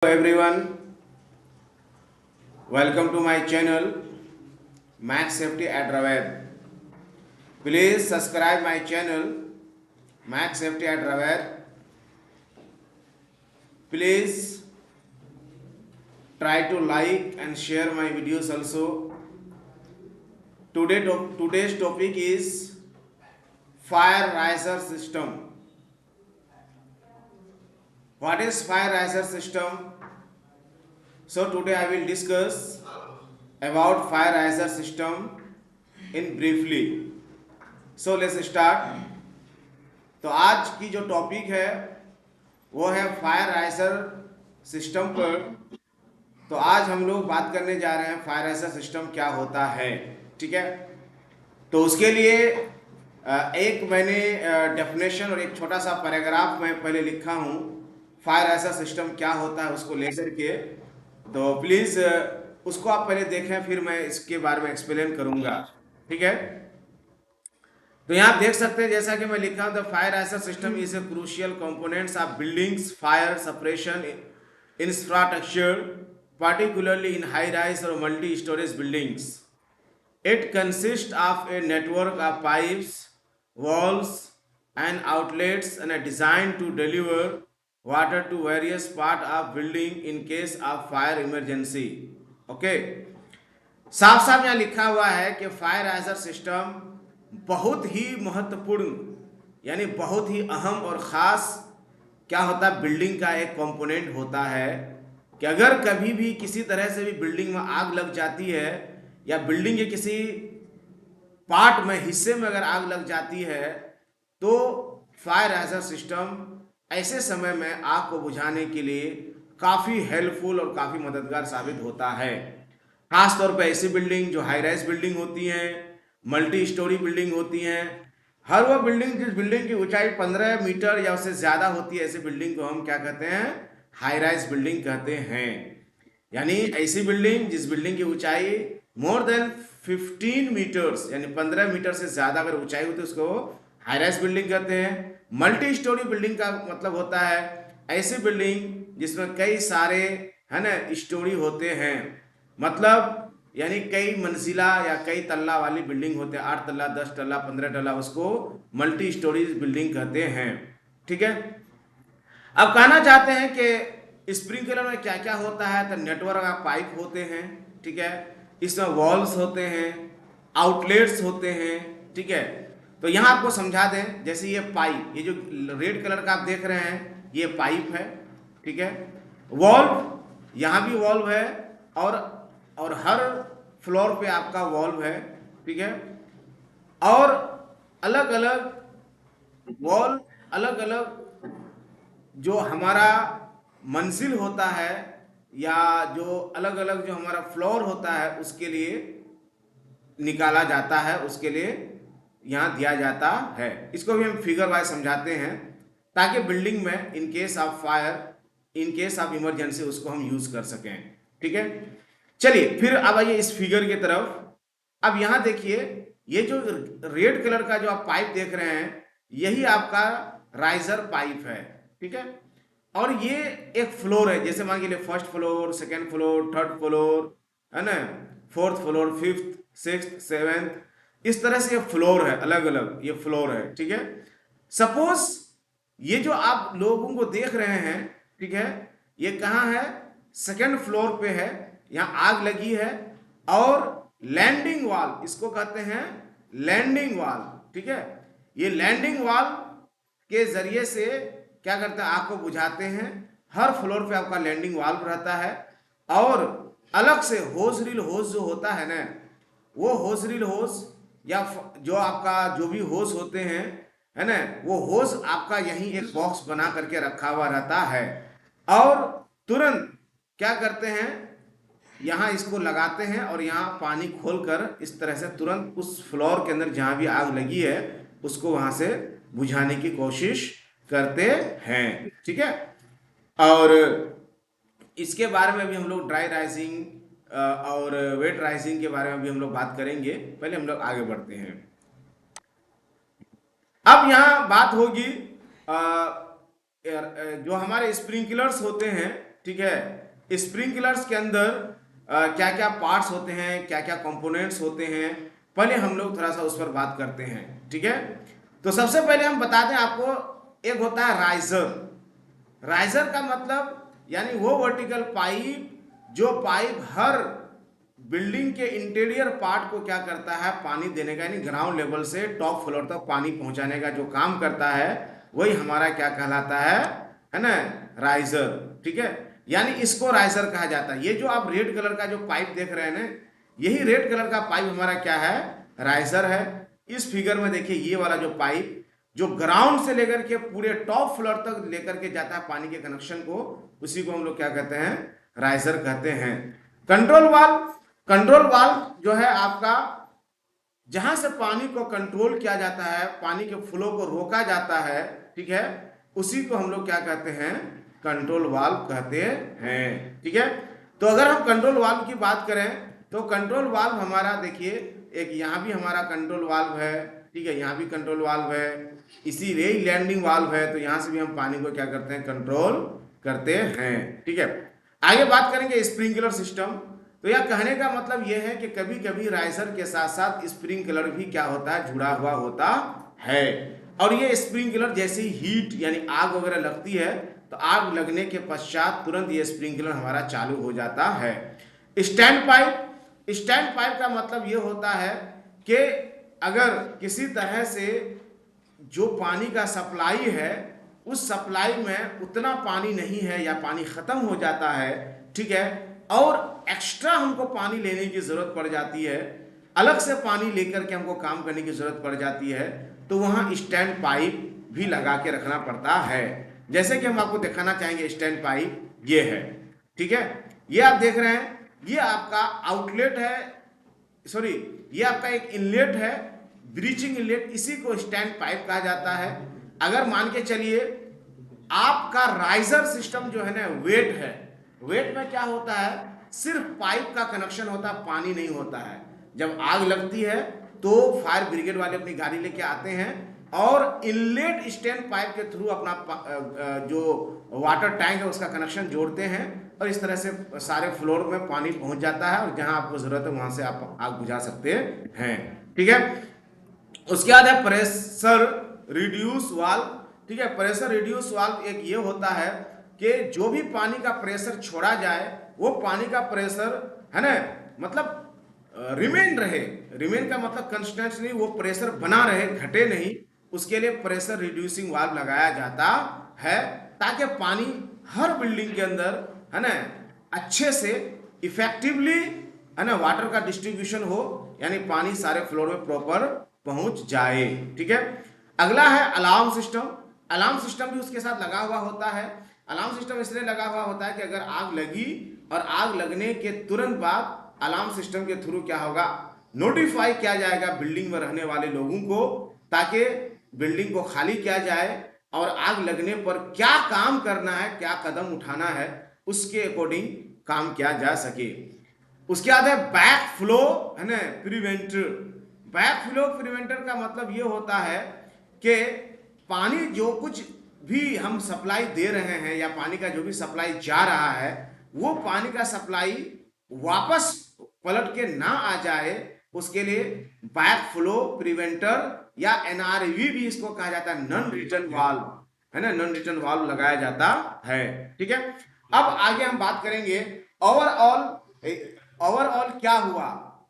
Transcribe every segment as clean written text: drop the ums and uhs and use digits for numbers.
Hello everyone, welcome to my channel Max Safety at Raware. Please subscribe my channel Max Safety at Raware. Please try to like and share my videos also. Today's topic is fire riser system. What is fire riser system? So today I will discuss about fire riser system in briefly. So let's start. तो आज की जो topic है वो है fire riser system पर। तो आज हम लोग बात करने जा रहे हैं फायर राइजर सिस्टम क्या होता है। ठीक है, तो उसके लिए एक मैंने डेफिनेशन और एक छोटा सा पैराग्राफ मैं पहले लिखा हूँ। फायर राइजर सिस्टम क्या होता है उसको लेकर के, तो प्लीज़ उसको आप पहले देखें, फिर मैं इसके बारे में एक्सप्लेन करूँगा। ठीक है, तो यहाँ आप देख सकते हैं जैसा कि मैं लिखा हूं, the fire riser system is a crucial components of buildings fire suppression infrastructure, particularly in high rise or multi storage buildings. It consists of a network of pipes, walls and outlets and are designed to deliver water to various part of building in case of fire emergency. Okay, साफ साफ यहाँ लिखा हुआ है कि fire riser system बहुत ही महत्वपूर्ण, यानी बहुत ही अहम और ख़ास क्या होता है, बिल्डिंग का एक कंपोनेंट होता है कि अगर कभी भी किसी तरह से भी बिल्डिंग में आग लग जाती है या बिल्डिंग के किसी पार्ट में, हिस्से में अगर आग लग जाती है तो फायर राइजर सिस्टम ऐसे समय में आग को बुझाने के लिए काफ़ी हेल्पफुल और काफ़ी मददगार साबित होता है। खास तौर पर ऐसी बिल्डिंग जो हाई राइज बिल्डिंग होती हैं, मल्टी स्टोरी बिल्डिंग होती हैं, हर वो बिल्डिंग जिस बिल्डिंग की ऊंचाई 15 मीटर या उससे ज़्यादा होती है, ऐसी बिल्डिंग को हम क्या कहते हैं, हाई राइज बिल्डिंग कहते हैं। यानी ऐसी बिल्डिंग जिस बिल्डिंग की ऊंचाई मोर देन 15 मीटर्स यानी 15 मीटर से ज़्यादा अगर ऊंचाई होती है उसको हाई राइज बिल्डिंग कहते हैं। मल्टी स्टोरी बिल्डिंग का मतलब होता है ऐसी बिल्डिंग जिसमें कई सारे है ना स्टोरी होते हैं, मतलब यानी कई मंजिला या कई तल्ला वाली बिल्डिंग होते हैं, 8 तल्ला, 10 तल्ला, 15 तल्ला, उसको मल्टी स्टोरी बिल्डिंग कहते हैं। ठीक है, अब कहना चाहते हैं कि स्प्रिंकलर में क्या क्या होता है, तो नेटवर्क ऑफ पाइप होते हैं। ठीक है, इसमें वॉल्स होते हैं, आउटलेट्स होते हैं। ठीक है, तो यहाँ आपको समझा दें, जैसे ये पाइप, ये जो रेड कलर का आप देख रहे हैं ये पाइप है। ठीक है, वॉल्व, यहाँ भी वॉल्व है और हर फ्लोर पे आपका वॉल्व है। ठीक है, और अलग अलग वॉल्व, अलग अलग जो हमारा मंजिल होता है या जो अलग अलग जो हमारा फ्लोर होता है उसके लिए निकाला जाता है, उसके लिए यहाँ दिया जाता है। इसको भी हम फिगर वाइज समझाते हैं ताकि बिल्डिंग में in case of fire, in case of emergency उसको हम यूज कर सकें। ठीक है, चलिए फिर अब आइए इस फिगर की तरफ। अब यहां देखिए, ये जो रेड कलर का जो आप पाइप देख रहे हैं यही आपका राइजर पाइप है। ठीक है, और ये एक फ्लोर है, जैसे मान लीजिए first floor, second floor, third floor, है ना, fourth floor, fifth, sixth, seventh, इस तरह से ये फ्लोर है, अलग अलग ये फ्लोर है। ठीक है, सपोज ये जो आप लोगों को देख रहे हैं, ठीक है, ये कहाँ है, सेकेंड फ्लोर पे है, यहाँ आग लगी है और लैंडिंग वॉल, इसको कहते हैं लैंडिंग वॉल। ठीक है, ये लैंडिंग वॉल के जरिए से क्या करते हैं, आग को बुझाते हैं। हर फ्लोर पे आपका लैंडिंग वॉल रहता है और अलग से होज रील होज जो होता है ना, वो होज रील होज या जो आपका जो भी होज होते हैं, है ना, वो होज आपका यहीं एक बॉक्स बना करके रखा हुआ रहता है और तुरंत क्या करते हैं, यहाँ इसको लगाते हैं और यहाँ पानी खोलकर इस तरह से तुरंत उस फ्लोर के अंदर जहाँ भी आग लगी है उसको वहाँ से बुझाने की कोशिश करते हैं। ठीक है, और इसके बारे में भी हम लोग ड्राई राइजिंग और वेट राइजिंग के बारे में भी हम लोग बात करेंगे। पहले हम लोग आगे बढ़ते हैं। अब यहाँ बात होगी जो हमारे स्प्रिंकलर्स होते हैं ठीक है, स्प्रिंकलर्स के अंदर क्या क्या पार्ट्स होते हैं, क्या क्या कंपोनेंट्स होते हैं, पहले हम लोग थोड़ा सा उस पर बात करते हैं। ठीक है, तो सबसे पहले हम बता दें आपको, एक होता है राइजर। राइजर का मतलब यानी वो वर्टिकल पाइप, जो पाइप हर बिल्डिंग के इंटीरियर पार्ट को क्या करता है, पानी देने का, यानी ग्राउंड लेवल से टॉप फ्लोर तक पानी पहुंचाने का जो काम करता है, वही हमारा क्या कहलाता है ना, राइजर। ठीक है, यानी इसको राइजर कहा जाता है। ये जो आप रेड कलर का जो पाइप देख रहे हैं ना, यही रेड कलर का पाइप हमारा क्या है, राइजर है। इस फिगर में देखिए, ये वाला जो पाइप जो ग्राउंड से लेकर के पूरे टॉप फ्लोर तक लेकर के जाता है पानी के कनेक्शन को, उसी को हम लोग क्या कहते हैं, राइजर कहते हैं। कंट्रोल वाल्व, कंट्रोल वाल्व जो है आपका, जहां से पानी को कंट्रोल किया जाता है, पानी के फ्लो को रोका जाता है, ठीक है, उसी को हम लोग क्या कहते हैं, कंट्रोल वाल्व कहते हैं। ठीक है, तो अगर हम कंट्रोल वाल्व की बात करें तो कंट्रोल वाल्व हमारा देखिए, एक यहाँ भी हमारा कंट्रोल वाल्व है, ठीक है, यहाँ भी कंट्रोल वाल्व है, इसी रे लैंडिंग वाल्व है, तो यहाँ से भी हम पानी को क्या करते हैं, कंट्रोल करते हैं। ठीक है, आगे बात करेंगे स्प्रिंकलर सिस्टम। तो यह कहने का मतलब यह है कि कभी कभी राइजर के साथ साथ स्प्रिंकलर भी क्या होता है, जुड़ा हुआ होता है। और ये स्प्रिंकलर जैसे ही हीट यानी आग वगैरह लगती है, तो आग लगने के पश्चात तुरंत ये स्प्रिंकलर हमारा चालू हो जाता है। स्टैंड पाइप, स्टैंड पाइप का मतलब ये होता है कि अगर किसी तरह से जो पानी का सप्लाई है, उस सप्लाई में उतना पानी नहीं है या पानी खत्म हो जाता है, ठीक है, और एक्स्ट्रा हमको पानी लेने की जरूरत पड़ जाती है, अलग से पानी लेकर के हमको काम करने की जरूरत पड़ जाती है, तो वहां स्टैंड पाइप भी लगा के रखना पड़ता है। जैसे कि हम आपको दिखाना चाहेंगे, स्टैंड पाइप ये है, ठीक है, ये आप देख रहे हैं, ये आपका आउटलेट है, सॉरी, ये आपका एक इनलेट है, ब्रीचिंग इनलेट, इसी को स्टैंड पाइप कहा जाता है। अगर मान के चलिए आपका राइजर सिस्टम जो है ना, वेट है, वेट में क्या होता है, सिर्फ पाइप का कनेक्शन होता है, पानी नहीं होता है। जब आग लगती है तो फायर ब्रिगेड वाले अपनी गाड़ी लेके आते हैं और इनलेट स्टैंड पाइप के थ्रू अपना जो वाटर टैंक है उसका कनेक्शन जोड़ते हैं, और इस तरह से सारे फ्लोर में पानी पहुंच जाता है, और जहां आपको जरूरत है वहां से आप आग बुझा सकते हैं। ठीक है, उसके बाद है प्रेशर रिड्यूस वाल्व। ठीक है, प्रेशर रिड्यूस वाल्व एक ये होता है कि जो भी पानी का प्रेशर छोड़ा जाए, वो पानी का प्रेशर है ना, मतलब रिमेन रहे, रिमेन का मतलब कंस्टेंट नहीं, वो प्रेशर बना रहे, घटे नहीं, उसके लिए प्रेशर रिड्यूसिंग वाल्व लगाया जाता है, ताकि पानी हर बिल्डिंग के अंदर है ना अच्छे से इफेक्टिवली है ना वाटर का डिस्ट्रीब्यूशन हो, यानी पानी सारे फ्लोर में प्रॉपर पहुंच जाए। ठीक है, अगला है अलार्म सिस्टम। अलार्म सिस्टम भी उसके साथ लगा हुआ होता है। अलार्म सिस्टम इसलिए लगा हुआ होता है कि अगर आग लगी और आग लगने के तुरंत बाद अलार्म सिस्टम के थ्रू क्या होगा, नोटिफाई किया जाएगा बिल्डिंग में रहने वाले लोगों को, ताकि बिल्डिंग को खाली किया जाए और आग लगने पर क्या काम करना है, क्या कदम उठाना है, उसके अकॉर्डिंग काम किया जा सके। उसके बाद है बैक फ्लो है ना प्रिवेंटर। बैक फ्लो प्रिवेंटर का मतलब ये होता है कि पानी जो कुछ भी हम सप्लाई दे रहे हैं या पानी का जो भी सप्लाई जा रहा है, वो पानी का सप्लाई वापस पलट के ना आ जाए, उसके लिए बैक फ्लो प्रिवेंटर या एनआरवी भी इसको कहा जाता है, नॉन रिटर्न वाल्व है ना, नॉन रिटर्न वाल्व लगाया जाता है। ठीक है, अब आगे हम बात करेंगे ओवरऑल। ओवरऑल क्या हुआ,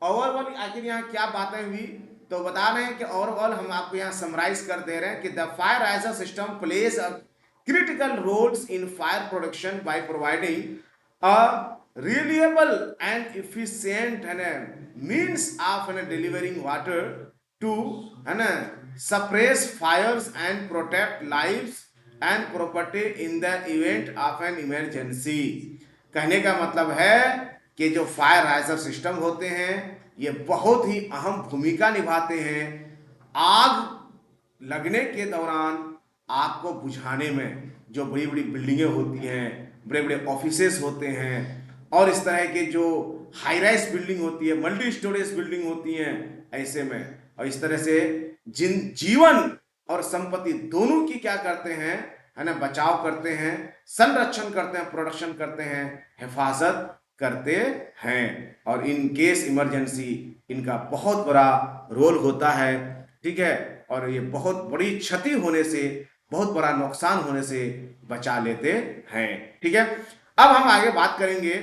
ओवरऑल आखिर यहाँ क्या बातें हुई, तो बता रहे हैं कि ओवरऑल हम आपको यहाँ समराइज कर दे रहे हैं कि the fire riser system plays a critical roles in fire production by providing a reliable and efficient means of delivering water to suppress fires and protect lives and property in the event of an emergency। कहने का मतलब है कि जो fire riser system होते हैं ये बहुत ही अहम भूमिका निभाते हैं आग लगने के दौरान, आग को बुझाने में। जो बड़ी बड़ी बिल्डिंगें होती हैं, बड़े बड़े ऑफिसेस होते हैं, और इस तरह के जो हाई राइज बिल्डिंग होती है, मल्टी स्टोरेज बिल्डिंग होती हैं, ऐसे में और इस तरह से जिन जीवन और संपत्ति दोनों की क्या करते हैं, है ना, बचाव करते हैं, संरक्षण करते हैं, प्रोडक्शन करते हैं, हिफाजत करते हैं। और इन केस इमरजेंसी इनका बहुत बड़ा रोल होता है, ठीक है। और ये बहुत बड़ी क्षति होने से, बहुत बड़ा नुकसान होने से बचा लेते हैं, ठीक है। अब हम आगे बात करेंगे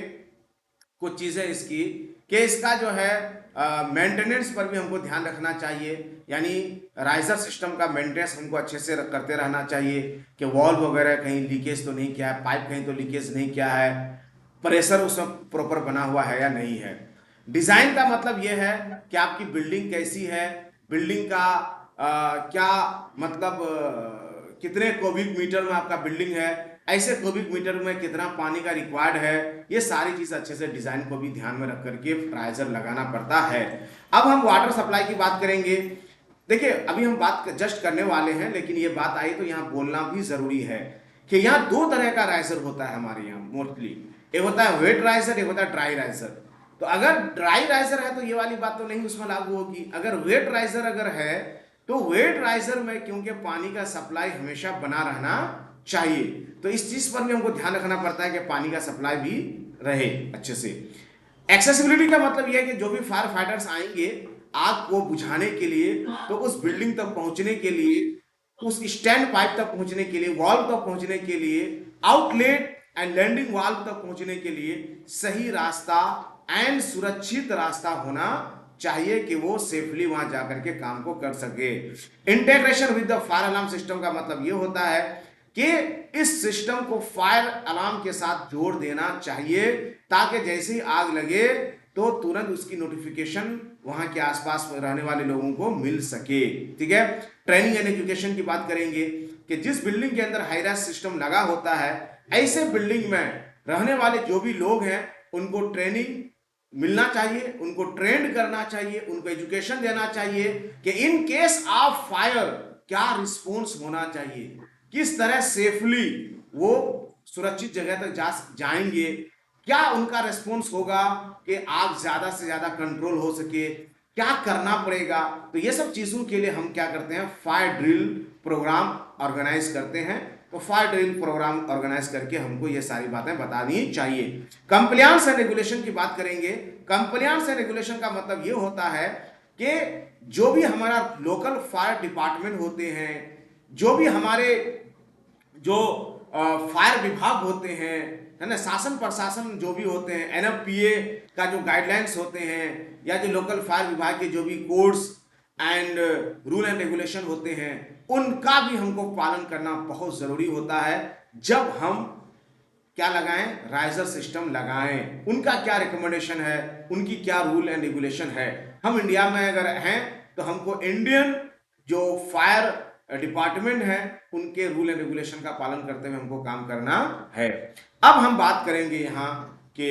कुछ चीजें इसकी, कि इसका जो है मेंटेनेंस पर भी हमको ध्यान रखना चाहिए। यानी राइजर सिस्टम का मेंटेनेंस हमको अच्छे से करते रहना चाहिए, कि वॉल्व वगैरह कहीं लीकेज तो नहीं किया है, पाइप कहीं तो लीकेज नहीं किया है, प्रेशर उसमें प्रॉपर बना हुआ है या नहीं है। डिजाइन का मतलब यह है कि आपकी बिल्डिंग कैसी है, बिल्डिंग का क्या मतलब कितने क्यूबिक मीटर में आपका बिल्डिंग है, ऐसे क्यूबिक मीटर में कितना पानी का रिक्वायर्ड है, ये सारी चीज अच्छे से डिजाइन को भी ध्यान में रख करके राइजर लगाना पड़ता है। अब हम वाटर सप्लाई की बात करेंगे। देखिए अभी हम बात जस्ट करने वाले हैं, लेकिन ये बात आई तो यहाँ बोलना भी जरूरी है कि यहाँ दो तरह का राइजर होता है हमारे यहाँ मोस्टली। एक होता है वेट राइजर, एक होता है ड्राई राइजर। तो अगर ड्राई राइजर है तो ये वाली बात तो नहीं उसमें लागू होगी। अगर वेट राइजर अगर है तो वेट राइजर में क्योंकि पानी का सप्लाई हमेशा बना रहना चाहिए, तो इस चीज पर भी हमको ध्यान रखना पड़ता है कि पानी का सप्लाई भी रहे अच्छे से। एक्सेसिबिलिटी का मतलब यह है कि जो भी फायर फाइटर्स आएंगे आग को बुझाने के लिए, तो उस बिल्डिंग तक पहुंचने के लिए, उस स्टैंड पाइप तक पहुंचने के लिए, वॉल्व तक पहुंचने के लिए, आउटलेट एंड लैंडिंग वाल्व तक पहुंचने के लिए सही रास्ता एंड सुरक्षित रास्ता होना चाहिए कि वो सेफली वहां जाकर के काम को कर सके। Integration with the fire alarm system का मतलब ये होता है कि इस सिस्टम को फायर अलार्म के साथ जोड़ देना चाहिए, ताकि जैसे ही आग लगे तो तुरंत उसकी नोटिफिकेशन वहां के आसपास रहने वाले लोगों को मिल सके, ठीक है। ट्रेनिंग एंड एजुकेशन की बात करेंगे कि जिस बिल्डिंग के अंदर हाईराइज सिस्टम लगा होता है, ऐसे बिल्डिंग में रहने वाले जो भी लोग हैं उनको ट्रेनिंग मिलना चाहिए, उनको ट्रेंड करना चाहिए, उनको एजुकेशन देना चाहिए कि इन केस ऑफ फायर क्या रिस्पॉन्स होना चाहिए, किस तरह सेफली वो सुरक्षित जगह तक जाएंगे, क्या उनका रिस्पॉन्स होगा कि आग ज्यादा से ज्यादा कंट्रोल हो सके, क्या करना पड़ेगा। तो ये सब चीजों के लिए हम क्या करते हैं, फायर ड्रिल प्रोग्राम ऑर्गेनाइज करते हैं। तो फायर ड्रिल प्रोग्राम ऑर्गेनाइज करके हमको ये सारी बातें बतानी चाहिए। कंप्लायंस एंड रेगुलेशन की बात करेंगे। कंप्लायंस एंड रेगुलेशन का मतलब ये होता है कि जो भी हमारा लोकल फायर डिपार्टमेंट होते हैं, जो भी हमारे जो फायर विभाग होते हैं, है ना, शासन प्रशासन जो भी होते हैं, एनएफपीए का जो गाइडलाइंस होते हैं, या जो लोकल फायर विभाग के जो भी codes and rule and regulation होते हैं, उनका भी हमको पालन करना बहुत जरूरी होता है। जब हम क्या लगाएं, राइजर सिस्टम लगाएं, उनका क्या रिकमेंडेशन है, उनकी क्या रूल एंड रेगुलेशन है। हम इंडिया में अगर हैं तो हमको इंडियन जो फायर डिपार्टमेंट है उनके रूल एंड रेगुलेशन का पालन करते हुए हमको काम करना है। अब हम बात करेंगे यहाँ कि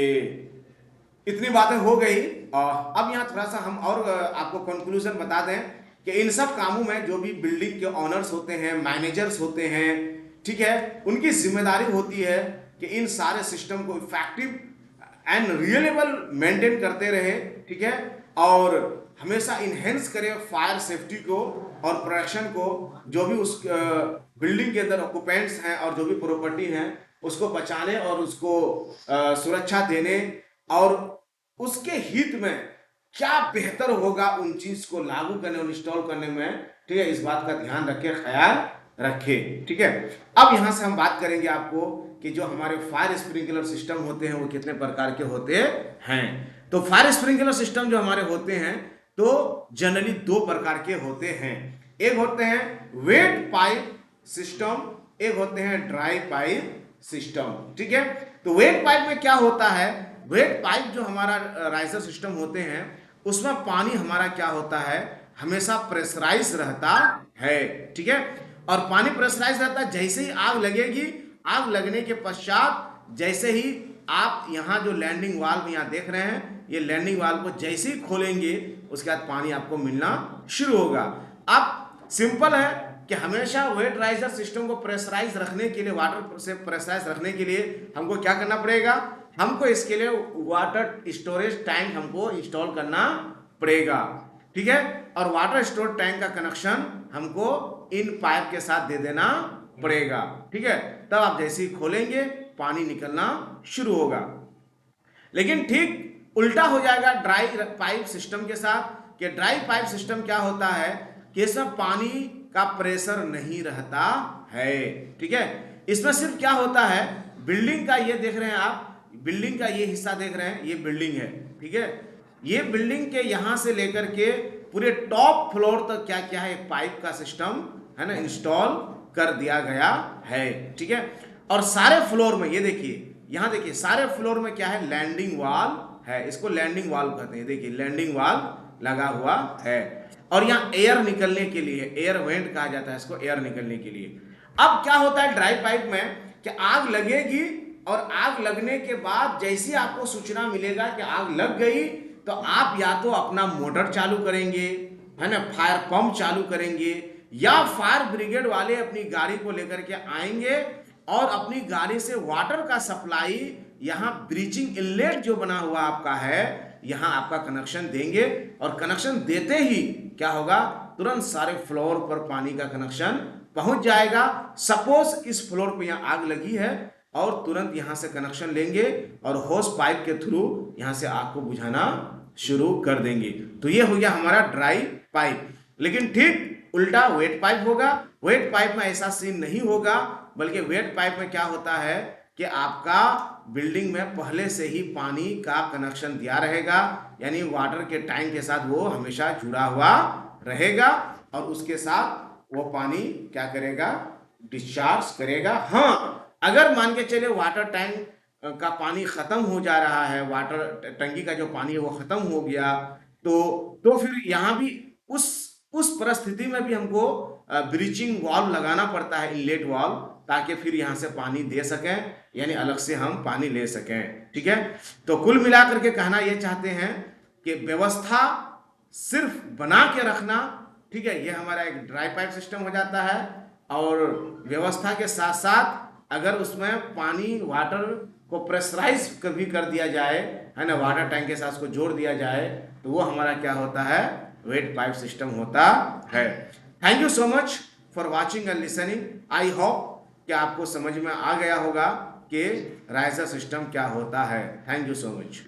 इतनी बातें हो गई, अब यहाँ थोड़ा सा हम और आपको कंक्लूजन बता दें कि इन सब कामों में जो भी बिल्डिंग के ऑनर्स होते हैं, मैनेजर्स होते हैं, ठीक है, उनकी जिम्मेदारी होती है कि इन सारे सिस्टम को इफेक्टिव एंड रियलेबल मेंटेन करते रहे, ठीक है, और हमेशा इनहेंस करे फायर सेफ्टी को और प्रोटेक्शन को। जो भी उस बिल्डिंग के अंदर ऑक्यूपेंट्स हैं और जो भी प्रॉपर्टी हैं उसको बचाने और उसको सुरक्षा देने, और उसके हित में क्या बेहतर होगा उन चीज को लागू करने और इंस्टॉल करने में, ठीक है, इस बात का ध्यान रखे, ख्याल रखे, ठीक है। अब यहां से हम बात करेंगे आपको कि जो हमारे फायर स्प्रिंकलर सिस्टम होते हैं वो कितने प्रकार के होते हैं। तो फायर स्प्रिंकलर सिस्टम जो हमारे होते हैं तो जनरली दो प्रकार के होते हैं। एक होते हैं वेट पाइप सिस्टम, एक होते हैं ड्राई पाइप सिस्टम, ठीक है। तो वेट पाइप में क्या होता है, वेट पाइप जो हमारा राइजर सिस्टम होते हैं उसमें पानी हमारा क्या होता है, हमेशा प्रेशराइज रहता है, ठीक है। और पानी प्रेशराइज रहता है, जैसे ही आग लगेगी, आग लगने के पश्चात जैसे ही आप यहाँ जो लैंडिंग वाल्व यहाँ देख रहे हैं, ये लैंडिंग वाल्व को जैसे ही खोलेंगे उसके बाद पानी आपको मिलना शुरू होगा। अब सिंपल है कि हमेशा वेट राइजर सिस्टम को प्रेशराइज रखने के लिए, वाटर से प्रेशराइज रखने के लिए हमको क्या करना पड़ेगा, हमको इसके लिए वाटर स्टोरेज टैंक हमको इंस्टॉल करना पड़ेगा, ठीक है। और वाटर स्टोरेज टैंक का कनेक्शन हमको इन पाइप के साथ दे देना पड़ेगा। ठीक है, तब आप जैसे ही खोलेंगे पानी निकलना शुरू होगा। लेकिन ठीक उल्टा हो जाएगा ड्राई पाइप सिस्टम के साथ, कि ड्राई पाइप सिस्टम क्या होता है कि इसमें पानी का प्रेशर नहीं रहता है। ठीक है, इसमें सिर्फ क्या होता है, बिल्डिंग का ये देख रहे हैं आप, बिल्डिंग का ये हिस्सा देख रहे हैं, ये बिल्डिंग है। ठीक है, ये बिल्डिंग के यहां से लेकर के पूरे टॉप फ्लोर तक क्या क्या है, पाइप का सिस्टम है ना इंस्टॉल कर दिया गया है। ठीक है, और सारे फ्लोर में ये देखिए, यहां देखिए सारे फ्लोर में क्या है, लैंडिंग वॉल है, इसको लैंडिंग वॉल कहते हैं। देखिए लैंडिंग वॉल लगा हुआ है, और यहाँ एयर निकलने के लिए, एयर वेंट कहा जाता है इसको, एयर निकलने के लिए। अब क्या होता है ड्राई पाइप में कि आग लगेगी, और आग लगने के बाद जैसे आपको सूचना मिलेगा कि आग लग गई, तो आप या तो अपना मोटर चालू करेंगे, है ना, फायर पंप चालू करेंगे, या फायर ब्रिगेड वाले अपनी गाड़ी को लेकर के आएंगे और अपनी गाड़ी से वाटर का सप्लाई यहाँ ब्रीचिंग इनलेट जो बना हुआ आपका है, यहाँ आपका कनेक्शन देंगे। और कनेक्शन देते ही क्या होगा, तुरंत सारे फ्लोर पर पानी का कनेक्शन पहुंच जाएगा। सपोज इस फ्लोर पे यहाँ आग लगी है, और तुरंत यहाँ से कनेक्शन लेंगे और होस पाइप के थ्रू यहाँ से आग को बुझाना शुरू कर देंगे। तो ये हो गया हमारा ड्राई पाइप। लेकिन ठीक उल्टा वेट पाइप होगा। वेट पाइप में ऐसा सीन नहीं होगा, बल्कि वेट पाइप में क्या होता है कि आपका बिल्डिंग में पहले से ही पानी का कनेक्शन दिया रहेगा, यानी वाटर के टैंक के साथ वो हमेशा जुड़ा हुआ रहेगा, और उसके साथ वो पानी क्या करेगा, डिस्चार्ज करेगा। हाँ, अगर मान के चले वाटर टैंक का पानी खत्म हो जा रहा है, वाटर टंकी का जो पानी है वो खत्म हो गया, तो फिर यहाँ भी उस परिस्थिति में भी हमको ब्रीचिंग वाल्व लगाना पड़ता है, इनलेट वाल्व, ताकि फिर यहाँ से पानी दे सकें, यानी अलग से हम पानी ले सकें। ठीक है, तो कुल मिलाकर के कहना ये चाहते हैं कि व्यवस्था सिर्फ बना के रखना, ठीक है, ये हमारा एक ड्राई पाइप सिस्टम हो जाता है। और व्यवस्था के साथ साथ अगर उसमें पानी वाटर को प्रेशराइज भी कर दिया जाए, है ना, वाटर टैंक के साथ उसको जोड़ दिया जाए, तो वो हमारा क्या होता है, वेट पाइप सिस्टम होता है। Thank you so much for watching and listening. I hope कि आपको समझ में आ गया होगा कि राइजर सिस्टम क्या होता है। Thank you so much.